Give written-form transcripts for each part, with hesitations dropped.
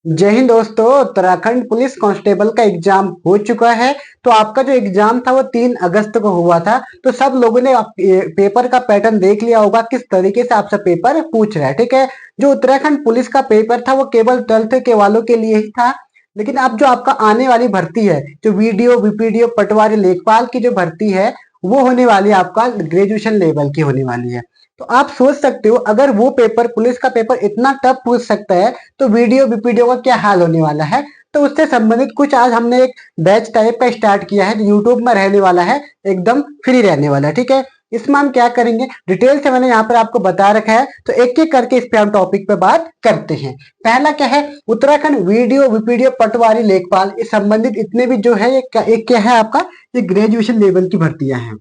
जय हिंद दोस्तों। Uttarakhand police constable का एग्जाम हो चुका है। तो आपका जो एग्जाम था वो 3 अगस्त को हुआ था। तो सब लोगों ने पेपर का पैटर्न देख लिया होगा, किस तरीके से आपसे पेपर पूछ रहा है। ठीक है, जो उत्तराखंड पुलिस का पेपर था वो केवल 12th के वालों के लिए ही था। लेकिन अब जो आपका आने वाली भर्ती है, जो वीडियो बीपीडीओ पटवारी लेखपाल की जो भर्ती है, वो होने वाली है आपका ग्रेजुएशन लेवल की होने वाली है। तो आप सोच सकते हो, अगर वो पेपर पुलिस का पेपर इतना टफ पूछ सकता है तो वीडियो वीपीडीओ का क्या हाल होने वाला है। तो उससे संबंधित कुछ आज हमने एक बैच टाइप का स्टार्ट किया है, जो यूट्यूब में रहने वाला है, एकदम फ्री रहने वाला है। ठीक है, इसमें हम क्या करेंगे, डिटेल से मैंने यहाँ पर आपको बता रखा है, तो एक एक करके इस पे हम टॉपिक पे बात करते हैं। पहला क्या है, उत्तराखंड वीडियो वीपीडीओ पटवारी लेखपाल, इस संबंधित इतने भी जो है, एक क्या है आपका, ये ग्रेजुएशन लेवल की भर्तियां हैं।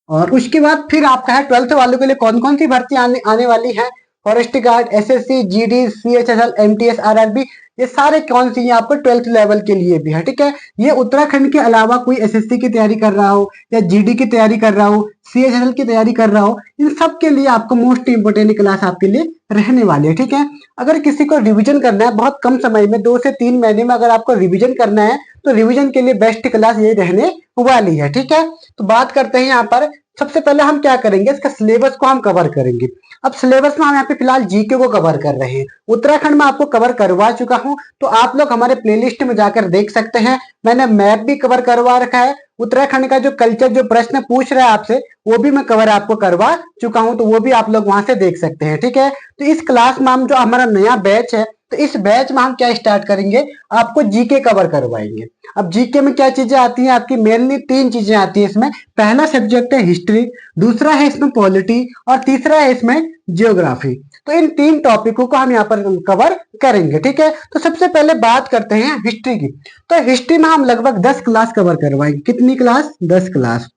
और उसके बाद फिर आपका है 12th वालों के लिए कौन कौन सी भर्ती आने वाली है। Forest guard, SSC, GD, CHSL, MTS, RRB, ये सारे कौन सी हैं आपको 12th लेवल के लिए भी है। ठीक है, ये उत्तराखंड के अलावा कोई एसएससी की तैयारी कर रहा हो या जीडी की तैयारी कर रहा हो, सीएचएसएल की तैयारी कर रहा हो, इन सब के लिए आपको मोस्ट इंपोर्टेंट क्लास आपके लिए रहने वाली है। ठीक है, अगर किसी को रिविजन करना है बहुत कम समय में, 2 से 3 महीने में अगर आपको रिविजन करना है, तो रिविजन के लिए बेस्ट क्लास ये रहने वाली है। ठीक है, तो बात करते हैं यहाँ पर। सबसे पहले हम क्या करेंगे, इसका सिलेबस को हम कवर करेंगे। अब सिलेबस में हम यहाँ पे फिलहाल जीके को कवर कर रहे हैं। उत्तराखंड में आपको कवर करवा चुका हूं, तो आप लोग हमारे प्लेलिस्ट में जाकर देख सकते हैं। मैंने मैप भी कवर करवा रखा है। उत्तराखंड का जो कल्चर, जो प्रश्न पूछ रहा है आपसे, वो भी मैं कवर आपको करवा चुका हूं, तो वो भी आप लोग वहां से देख सकते हैं। ठीक है, तो इस क्लास में हम, जो हमारा नया बैच है, तो इस बैच में हम क्या स्टार्ट करेंगे, आपको जीके कवर करवाएंगे। अब जीके में क्या चीजें आती हैं आपकी, मेनली 3 चीजें आती हैं इसमें। पहला सब्जेक्ट है हिस्ट्री, दूसरा है इसमें पॉलिटी, और तीसरा है इसमें जियोग्राफी। तो इन 3 टॉपिकों को हम यहाँ पर कवर करेंगे। ठीक है, तो सबसे पहले बात करते हैं हिस्ट्री की। तो हिस्ट्री में हम लगभग 10 क्लास कवर करवाएंगे। कितनी क्लास, 10 क्लास।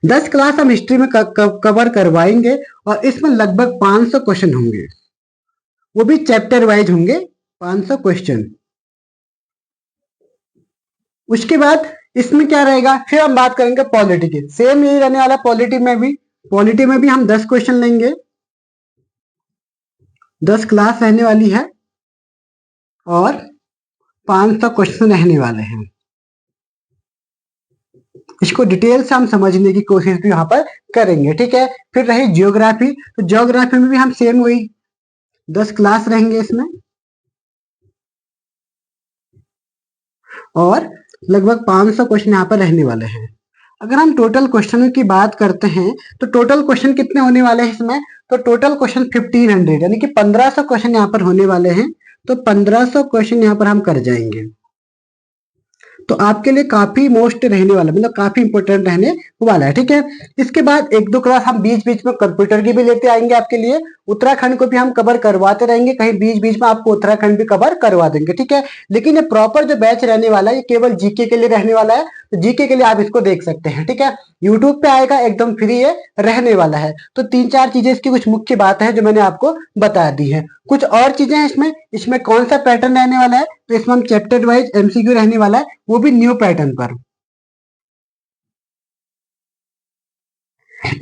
10 क्लास हम हिस्ट्री में कवर करवाएंगे, और इसमें लगभग 500 क्वेश्चन होंगे, वो भी चैप्टर वाइज होंगे, 500 क्वेश्चन। उसके बाद इसमें क्या रहेगा, फिर हम बात करेंगे पॉलिटी की। सेम यही रहने वाला पॉलिटी में भी। पॉलिटी में भी हम 10 क्वेश्चन लेंगे, 10 क्लास रहने वाली है, और 500 क्वेश्चन रहने वाले हैं। इसको डिटेल से हम समझने की कोशिश भी यहाँ पर करेंगे। ठीक है, फिर रही जियोग्राफी। तो जियोग्राफी में भी हम सेम वही 10 क्लास रहेंगे इसमें, और लगभग 500 क्वेश्चन यहाँ पर रहने वाले हैं। अगर हम टोटल क्वेश्चनों की बात करते हैं, तो टोटल क्वेश्चन कितने होने वाले हैं इसमें, तो टोटल क्वेश्चन 1500, यानी कि 1500 क्वेश्चन यहाँ पर होने वाले हैं। तो 1500 क्वेश्चन यहाँ पर हम कर जाएंगे, तो आपके लिए काफी मोस्ट रहने वाला, मतलब काफी इंपोर्टेंट रहने वाला है। ठीक है, इसके बाद 1-2 क्लास हम बीच बीच में कंप्यूटर की भी लेते आएंगे आपके लिए। उत्तराखंड को भी हम कवर करवाते रहेंगे, कहीं बीच बीच में आपको उत्तराखंड भी कवर करवा देंगे। ठीक है, लेकिन ये प्रॉपर जो बैच रहने वाला है, ये केवल जीके के लिए रहने वाला है। तो जीके के लिए आप इसको देख सकते हैं। ठीक है, यूट्यूब पे आएगा, एकदम फ्री है, रहने वाला है। तो 3-4 चीजें इसकी कुछ मुख्य बात है जो मैंने आपको बता दी है। कुछ और चीजें हैं इसमें। इसमें कौन सा पैटर्न रहने वाला है, तो इसमें हम चैप्टर वाइज एमसीक्यू रहने वाला है, वो भी न्यू पैटर्न पर।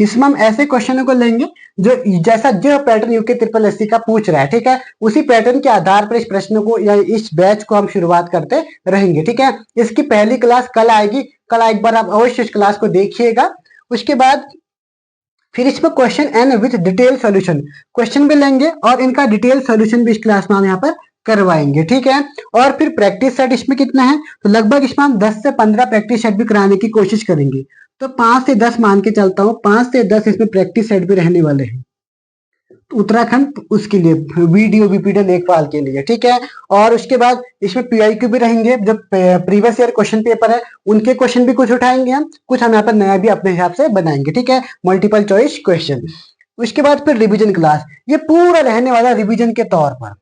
इसमें हम ऐसे क्वेश्चनों को लेंगे जो जैसा जो पैटर्न यूके ट्रिपल एससी का पूछ रहा है। ठीक है, उसी पैटर्न के आधार पर इस प्रश्न को या इस बैच को हम शुरुआत करते रहेंगे। ठीक है, इसकी पहली क्लास कल आएगी। कल एक बार आप अवश्य इस क्लास को देखिएगा। उसके बाद फिर इसमें question and with detail solution, question भी लेंगे और इनका डिटेल सॉल्यूशन भी इस क्लास में हम यहाँ पर करवाएंगे। ठीक है, और फिर प्रैक्टिस सेट इसमें कितना है, तो लगभग इसमें हम 10 से 15 प्रैक्टिस सेट भी कराने की कोशिश करेंगे। तो 5 से 10 मान के चलता हूँ, 5 से 10 इसमें प्रैक्टिस सेट भी रहने वाले हैं उत्तराखंड उसके लिए, वीडियो वीपीडीओ लेखपाल के लिए। ठीक है, और उसके बाद इसमें पीआईक्यू भी रहेंगे, जब प्रीवियस ईयर क्वेश्चन पेपर है उनके क्वेश्चन भी कुछ उठाएंगे हम, कुछ हम यहाँ पर नया भी अपने हिसाब से बनाएंगे। ठीक है, मल्टीपल चॉइस क्वेश्चन। उसके बाद फिर रिवीजन क्लास, ये पूरा रहने वाला रिवीजन के तौर पर।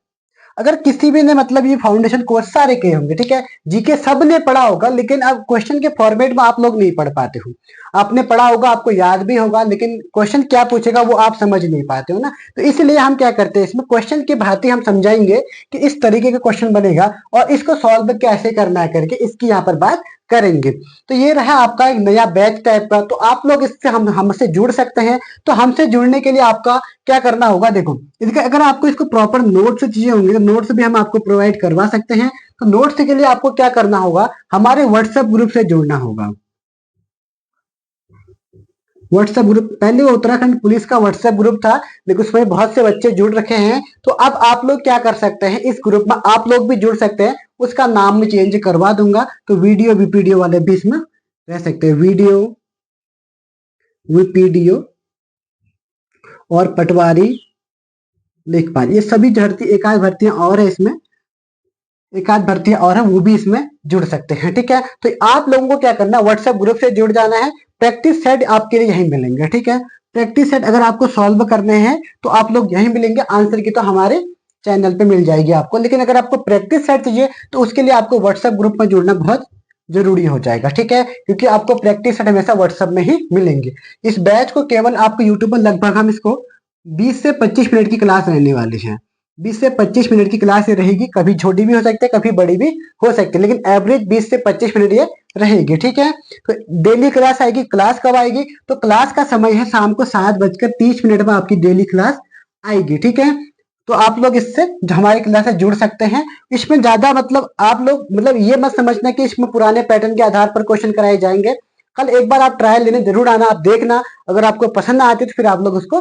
अगर किसी भी ने मतलब ये फाउंडेशन कोर्स सारे किए होंगे, ठीक है, जीके सब ने पढ़ा होगा, लेकिन अब क्वेश्चन के फॉर्मेट में आप लोग नहीं पढ़ पाते हो। आपने पढ़ा होगा, आपको याद भी होगा, लेकिन क्वेश्चन क्या पूछेगा वो आप समझ नहीं पाते हो ना। तो इसलिए हम क्या करते हैं, इसमें क्वेश्चन की भांति हम समझाएंगे कि इस तरीके का क्वेश्चन बनेगा और इसको सॉल्व कैसे करना है करके, इसकी यहाँ पर बात करेंगे। तो ये रहा आपका एक नया बैच टाइप का। तो आप लोग इससे हमसे जुड़ सकते हैं। तो हमसे जुड़ने के लिए आपका क्या करना होगा, देखो इसका अगर आपको इसको प्रॉपर नोट्स चाहिए होंगे तो नोट्स भी हम आपको प्रोवाइड करवा सकते हैं। तो नोट्स के लिए आपको क्या करना होगा, हमारे व्हाट्सएप ग्रुप से जुड़ना होगा। व्हाट्सएप ग्रुप, पहले वो उत्तराखंड पुलिस का व्हाट्सएप ग्रुप था, लेकिन उसमें बहुत से बच्चे जुड़ रखे हैं। तो अब आप लोग क्या कर सकते हैं, इस ग्रुप में आप लोग भी जुड़ सकते हैं। उसका नाम मैं चेंज करवा दूंगा। तो वीडियो वीपीडियो वाले भी इसमें रह सकते हैं, वीडियो वीपीडियो और पटवारी लेखपाल, ये सभी भर्ती, एक आध भर्तियां और है इसमें, एक आध भर्तियां और है, वो भी इसमें जुड़ सकते हैं। ठीक है, तो आप लोगों को क्या करना है, व्हाट्सएप ग्रुप से जुड़ जाना है। प्रैक्टिस सेट आपके लिए यहीं मिलेंगे। ठीक है, प्रैक्टिस सेट अगर आपको सॉल्व करने हैं तो आप लोग यहीं मिलेंगे, आंसर की तो हमारे चैनल पे मिल जाएगी आपको। लेकिन अगर आपको प्रैक्टिस सेट चाहिए तो उसके लिए आपको व्हाट्सएप ग्रुप में जुड़ना बहुत जरूरी हो जाएगा। ठीक है, क्योंकि आपको प्रैक्टिस सेट हमेशा व्हाट्सएप में ही मिलेंगे। इस बैच को केवल आपको यूट्यूब पर लगभग हम इसको 20 से 25 मिनट की क्लास रहने वाली है। 20 से 25 मिनट की क्लास ये रहेगी, कभी छोटी भी हो सकती है, कभी बड़ी भी हो सकती है, लेकिन एवरेज 20 से 25 मिनट ये रहेगी। ठीक है, तो डेली क्लास आएगी। क्लास कब आएगी, तो क्लास का समय है शाम को 7:30 में आपकी डेली क्लास आएगी। ठीक है, तो आप लोग इससे हमारी क्लास से जुड़ सकते हैं। इसमें ज्यादा मतलब आप लोग मतलब ये मत समझना कि इसमें पुराने पैटर्न के आधार पर क्वेश्चन कराए जाएंगे। कल एक बार आप ट्रायल लेने जरूर आना, आप देखना, अगर आपको पसंद ना आती तो फिर आप लोग उसको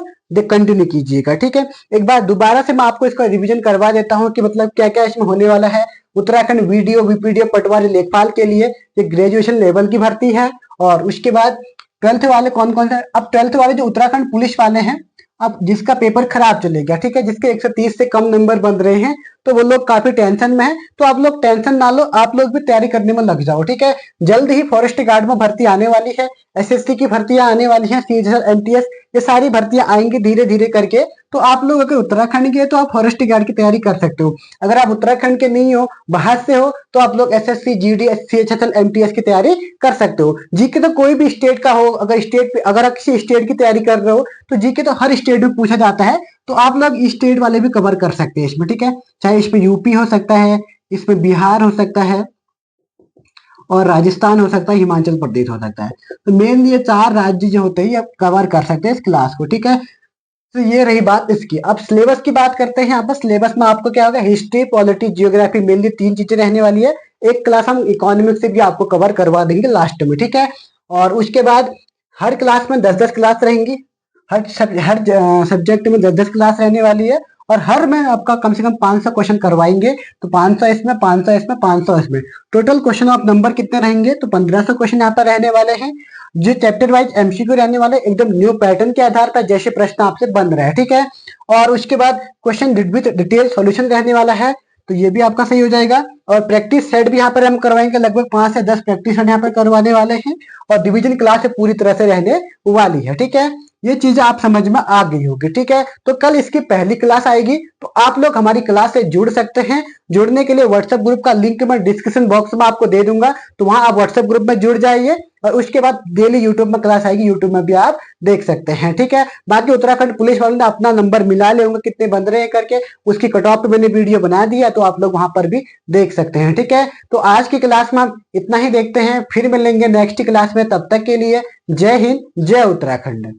कंटिन्यू कीजिएगा। ठीक है, एक बार दोबारा से मैं आपको इसका रिवीजन करवा देता हूँ कि मतलब क्या क्या इसमें होने वाला है। उत्तराखंड वीडियो वीपीडीओ पटवारी लेखपाल के लिए ये ग्रेजुएशन लेवल की भर्ती है। और उसके बाद 12th वाले कौन कौन से, अब 12th वाले जो उत्तराखंड पुलिस वाले हैं, अब जिसका पेपर खराब चलेगा, ठीक है, जिसके 130 से कम नंबर बन रहे हैं, तो वो लोग काफी टेंशन में है। तो आप लोग टेंशन ना लो, आप लोग भी तैयारी करने में लग जाओ। ठीक है, जल्द ही फॉरेस्ट गार्ड में भर्ती आने वाली है, एसएससी की भर्तियां आने वाली हैं, सीएचएसएल एमटीएस, ये सारी भर्तियां आएंगी धीरे धीरे करके। तो आप लोग अगर उत्तराखंड के तो आप फॉरेस्ट गार्ड की तैयारी कर सकते हो। अगर आप उत्तराखंड के नहीं हो, बाहर से हो, तो आप लोग एसएससी जीडी सीएचएसएल एमटीएस की तैयारी कर सकते हो। जीके तो कोई भी स्टेट का हो, अगर स्टेट पे अगर आप किसी स्टेट की तैयारी कर रहे हो तो जीके तो हर स्टेट में पूछा जाता है। तो आप लोग स्टेट वाले भी कवर कर सकते हैं इसमें। ठीक है, चाहे इसमें यूपी हो सकता है, इसमें बिहार हो सकता है, और राजस्थान हो सकता है, हिमाचल प्रदेश हो सकता है। तो मेनली ये 4 राज्य जो होते हैं आप कवर कर सकते हैं इस क्लास को। ठीक है, तो ये रही बात इसकी। अब सिलेबस की बात करते हैं। यहाँ पर सिलेबस में आपको क्या होगा, हिस्ट्री, पॉलिटी, जियोग्राफी, मेनली 3 चीजें रहने वाली है। एक क्लास हम इकोनॉमिक्स से भी आपको कवर करवा देंगे लास्ट में। ठीक है, और उसके बाद हर क्लास में 10-10 क्लास रहेंगी। हर सब्जेक्ट में 10-10 क्लास रहने वाली है। और हर में आपका कम से कम 500 क्वेश्चन करवाएंगे। तो 500 इसमें, 500 इसमें, 500 इसमें, टोटल क्वेश्चन ऑफ नंबर कितने रहेंगे, तो 1500 क्वेश्चन यहाँ पर रहने वाले हैं। जो चैप्टर वाइज एमसीक्यू रहने वाले, एकदम न्यू पैटर्न के आधार पर जैसे प्रश्न आपसे बन रहे हैं। ठीक है, और उसके बाद क्वेश्चन विद डिटेल सॉल्यूशन रहने वाला है। तो ये भी आपका सही हो जाएगा। और प्रैक्टिस सेट भी यहाँ पर हम करवाएंगे, लगभग 5 से 10 प्रैक्टिस सेट यहाँ पर करवाने वाले हैं। और डिवीजन क्लास पूरी तरह से रहने वाली है। ठीक है, ये चीजें आप समझ में आ गई होगी। ठीक है, तो कल इसकी पहली क्लास आएगी, तो आप लोग हमारी क्लास से जुड़ सकते हैं। जुड़ने के लिए व्हाट्सएप ग्रुप का लिंक मैं डिस्क्रिप्शन बॉक्स में आपको दे दूंगा, तो वहां आप व्हाट्सएप ग्रुप में जुड़ जाइए। और उसके बाद डेली यूट्यूब में क्लास आएगी, यूट्यूब में भी आप देख सकते हैं। ठीक है, बाकी उत्तराखंड पुलिस वालों ने अपना नंबर मिला ले होंगे कितने बन रहे हैं करके, उसकी कट ऑफ पे मैंने वीडियो बना दिया, तो आप लोग वहां पर भी देख सकते हैं। ठीक है, तो आज की क्लास में हम इतना ही देखते हैं, फिर मिलेंगे नेक्स्ट क्लास में। तब तक के लिए जय हिंद, जय उत्तराखंड।